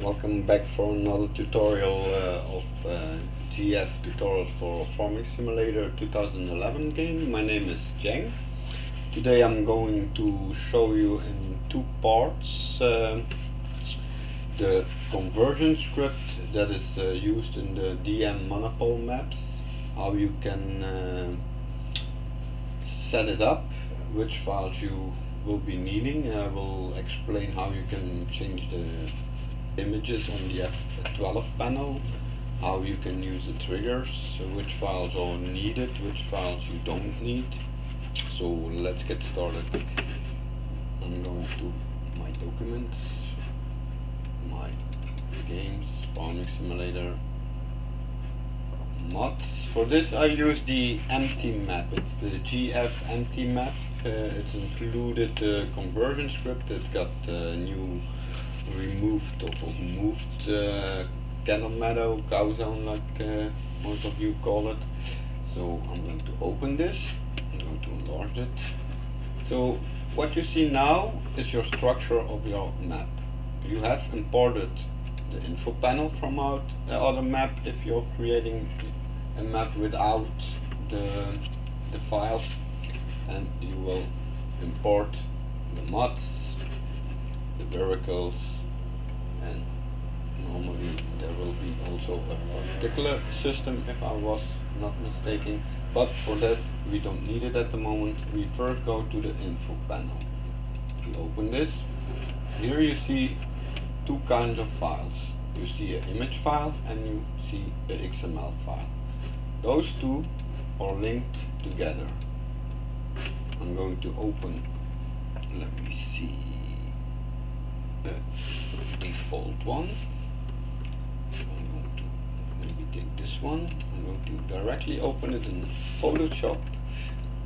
Welcome back for another tutorial of GF tutorials for Farming Simulator 2011 game. My name is Jeng. Today I'm going to show you in two parts the conversion script that is used in the DM monopole maps, how you can set it up, which files you will be needing. I will explain how you can change the images on the F12 panel, how you can use the triggers, which files are needed, which files you don't need. So let's get started. I'm going to my documents, my games, Farming Simulator, mods. For this I use the empty map. It's the GF empty map. It's included the conversion script. It's got new removed or moved cattle meadow, cow zone, like most of you call it. So I'm going to open this. I'm going to enlarge it. So what you see now is your structure of your map. You have imported the info panel from out the other map if you're creating a map without the files, and you will import the mods, the vehicles, and normally there will be also a particular system if I was not mistaken, but for that we don't need it at the moment. We first go to the info panel. We open this. Here you see two kinds of files. You see an image file and you see a XML file. Those two are linked together. I'm going to open, let me see, default one. I'm going to maybe take this one. I'm going to directly open it in Photoshop,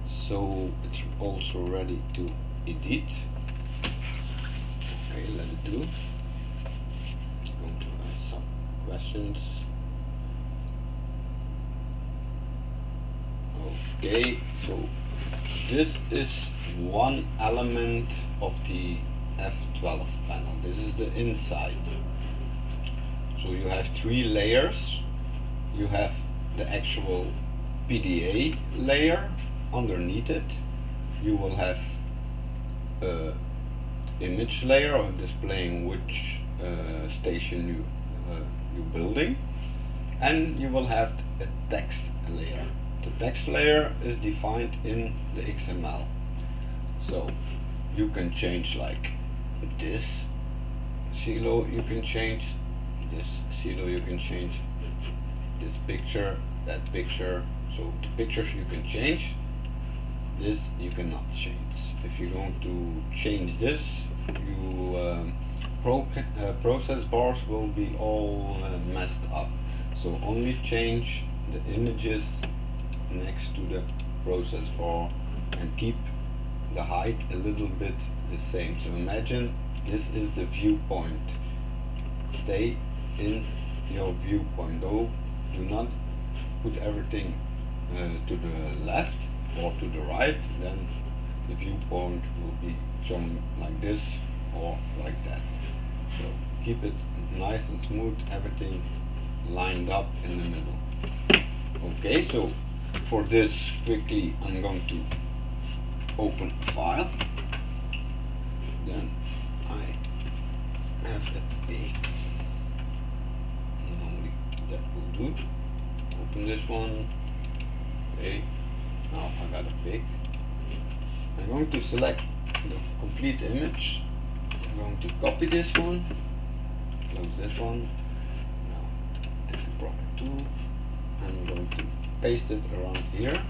so it's also ready to edit. Okay, let it do. I'm going to ask some questions. Okay, so this is one element of the F12 panel. This is the inside. So you have three layers. You have the actual PDA layer. Underneath it you will have a image layer of displaying which station you're building, and you will have a text layer. The text layer is defined in the XML. So you can change like this silo, you can change this silo, you can change this picture, that picture. So the pictures you can change, this you cannot change. If you're going to change this, you process bars will be all messed up. So only change the images next to the process bar and keep the height a little bit the same. So imagine this is the viewpoint. Stay in your viewpoint. Though do not put everything to the left or to the right, then the viewpoint will be shown like this or like that. So keep it nice and smooth, everything lined up in the middle. Okay, so for this quickly I'm going to open a file. Then I have a pig. Normally that will do. Open this one. Okay, now I got a pig. I'm going to select the complete image. I'm going to copy this one, close this one. Now take the proper tool. I'm going to paste it around here.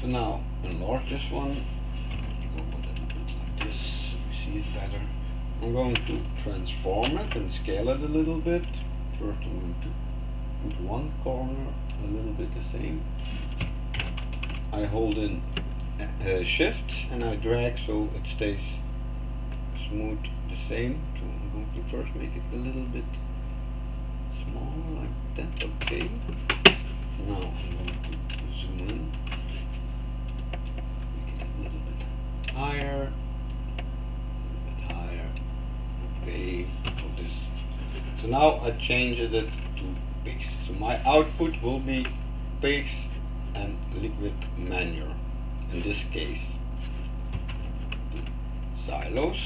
So now enlarge this one. Go a little bit like this so we see it better. I'm going to transform it and scale it a little bit. First I'm going to put one corner a little bit the same. I hold in shift and I drag so it stays smooth the same. So I'm going to first make it a little bit smaller like that. Okay. Now I'm going to zoom in, make it a little bit higher, Okay, for this So now I changed it to pigs. So my output will be pigs and liquid manure. In this case, the silos.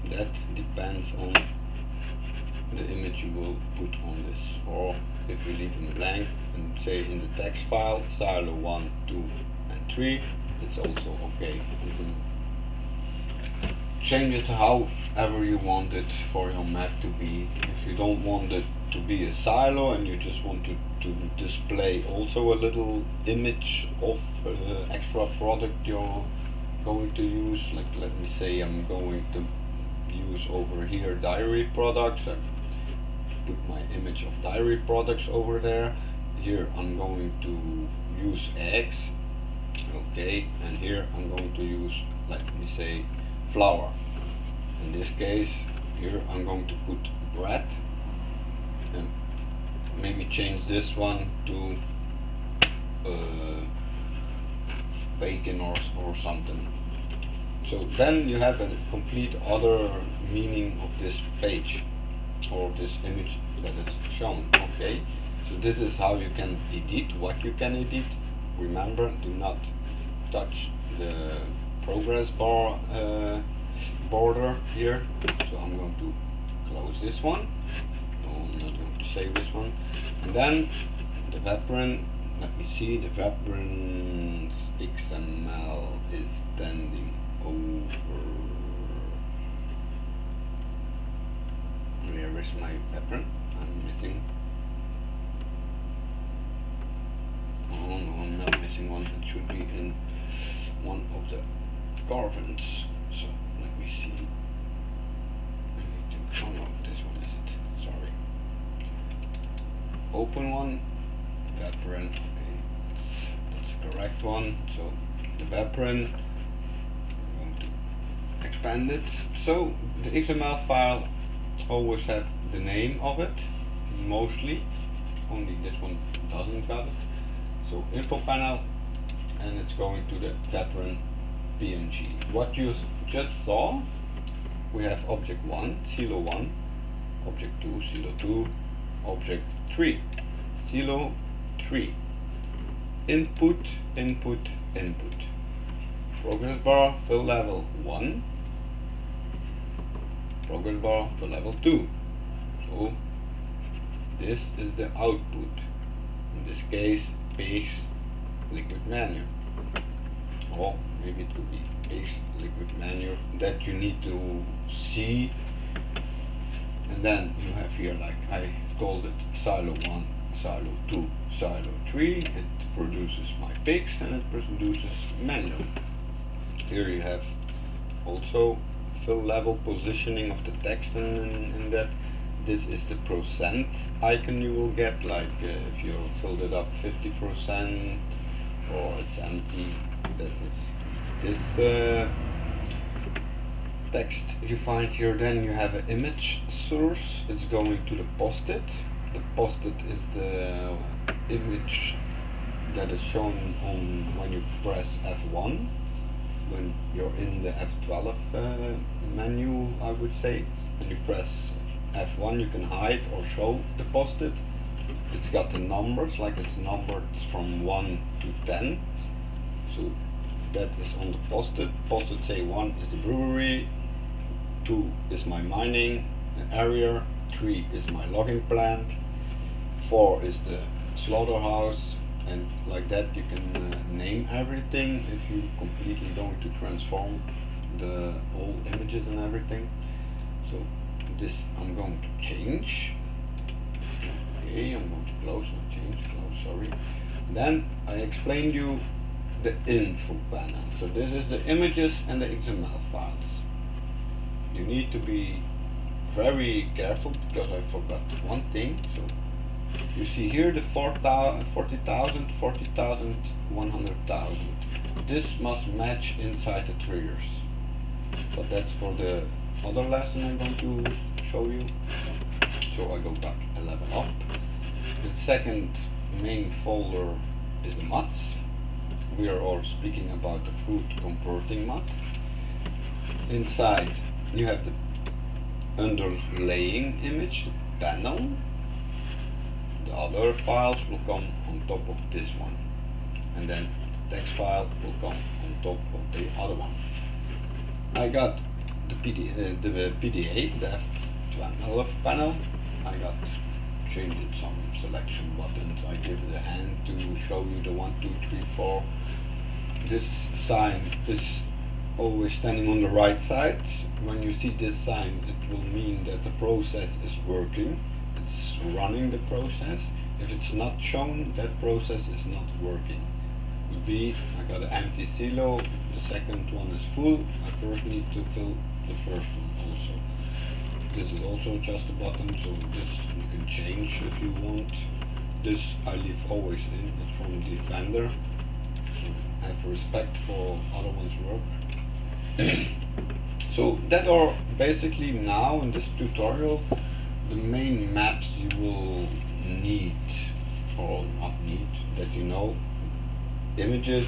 That depends on the image you will put on this, or if you leave them blank and say in the text file silo 1, 2 and 3, it's also okay. You can change it however you want it for your map to be. If you don't want it to be a silo and you just want to display also a little image of extra product you're going to use, like let me say I'm going to use over here dairy products. I put my image of dairy products over there. Here I'm going to use eggs, okay, and here I'm going to use, like let me say, flour. In this case here I'm going to put bread, and maybe change this one to bacon or something. So then you have a complete other meaning of this page or this image that is shown. Okay, so this is how you can edit what you can edit. Remember, do not touch the progress bar border here. So I'm going to close this one. No, I'm not going to save this one. And then the Vapron, let me see, the Vapron's XML is standing over. Where is my Vapron? I'm missing. Oh no, I'm not missing one. It should be in one of the carvings. So let me see. I need to, oh no, this one is it. Sorry. Open one. Vapron. Okay, that's the correct one. So the Vapron. I'm going to expand it. So the XML file always have the name of it, mostly. Only this one doesn't got it. So info panel, and it's going to the Vapron PNG. What you just saw, we have object 1, silo 1, object 2, silo 2, object 3, silo 3, input, input, input, progress bar fill level 1, progress bar fill level 2. So this is the output. In this case, pigs liquid manure, or maybe it could be pigs liquid manure that you need to see. And then you have here, like I called it, silo 1, silo 2, silo 3. It produces my pigs and it produces manure. Here you have also fill level positioning of the text in that. This is the percent icon you will get, like if you filled it up 50% or it's empty. That is this text you find here. Then you have an image source. It's going to the post-it. The post-it is the image that is shown on when you press F1. When you're in the F12 menu, I would say, when you press F1 you can hide or show the post-it. It's got the numbers, like it's numbered from 1 to 10. So that is on the post-it. Post-it say 1 is the brewery, 2 is my mining area, 3 is my logging plant, 4 is the slaughterhouse, and like that you can name everything if you completely going to transform the old images and everything. So this I'm going to change. Okay, I'm going to close, not change, close, sorry. Then I explained you the info panel. So this is the images and the XML files. You need to be very careful because I forgot one thing. So you see here the 40,000, 40,000, 100,000. This must match inside the triggers. But that's for the other lesson I'm going to show you. So I go back a level up. The second main folder is the mods. We are all speaking about the fruit converting mod. Inside you have the underlaying image, the panel. The other files will come on top of this one, and then the text file will come on top of the other one. I got the PDA, the F12 panel. I got changed some selection buttons. I give it a hand to show you the 1, 2, 3, 4. This sign is always standing on the right side. When you see this sign, it will mean that the process is working. It's running the process. If it's not shown, that process is not working. Would be, I got an empty silo, the second one is full, I first need to fill the first one also. This is also just a button, so this you can change if you want. This I leave always in, it's from the vendor, so have respect for other one's work. So that are basically now in this tutorial the main maps you will need, or not need, that you know. Images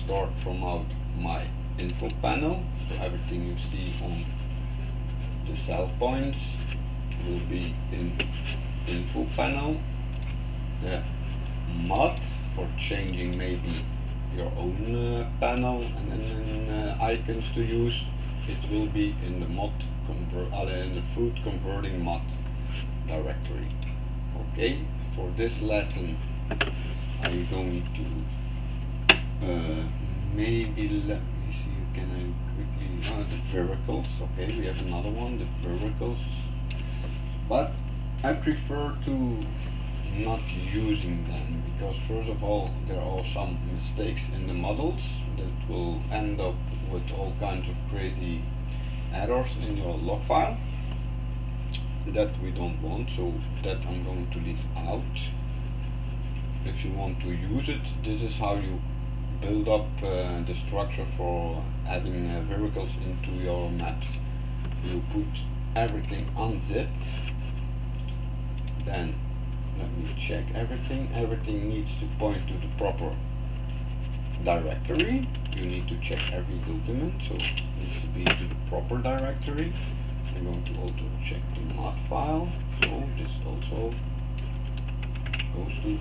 start from out my info panel, so everything you see on the cell points will be in info panel. The mod for changing maybe your own panel and then icons to use, it will be in the mod in the fruit converting mod directory. Okay, for this lesson I'm going to maybe let me see, can I quickly the verticals. Okay, we have another one, the verticals, but I prefer to not using them because first of all there are some mistakes in the models that will end up with all kinds of crazy errors in your log file that we don't want, so that I'm going to leave out. If you want to use it, this is how you build up the structure for adding verticals into your maps. You put everything unzipped, then let me check everything. Everything needs to point to the proper directory. You need to check every document, so it needs to be to the proper directory. I'm going to also check the mod file, so this also goes to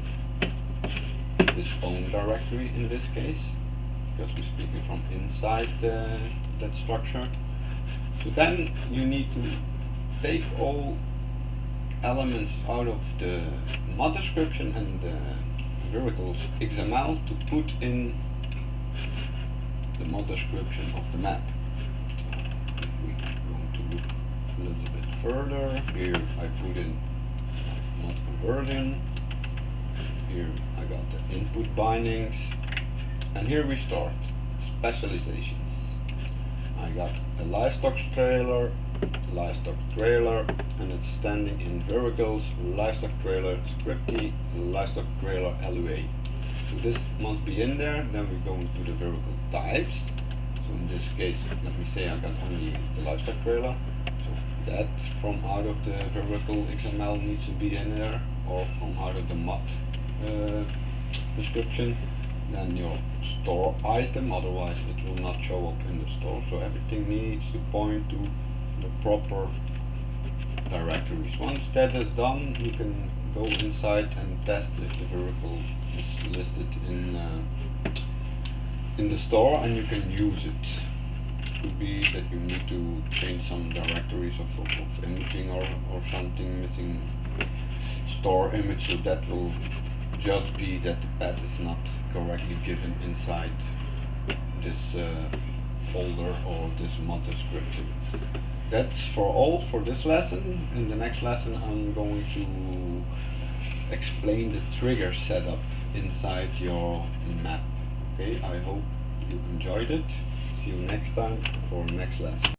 its own directory in this case, because we're speaking from inside that structure. So then you need to take all elements out of the mod description and the verticals XML to put in the mod description of the map. So if we're going to look a little bit further, here I put in mod conversion. Here I got the input bindings, and here we start specializations. I got a livestock trailer, and it's standing in verticals, livestock trailer scripty, livestock trailer LUA. So this must be in there. Then we go into the vertical types. So in this case, let me say I got only the livestock trailer. So that from out of the vertical XML needs to be in there, or from out of the mod description. Then your store item, otherwise it will not show up in the store. So everything needs to point to the proper directories. Once that is done, you can go inside and test if the vertical is listed in the store, and you can use it. Could be that you need to change some directories of imaging or something, missing store image, so that will just be that the path is not correctly given inside this folder or this mod description. That's for all for this lesson. In the next lesson I'm going to explain the trigger setup inside your map. Okay, I hope you enjoyed it. See you next time for the next lesson.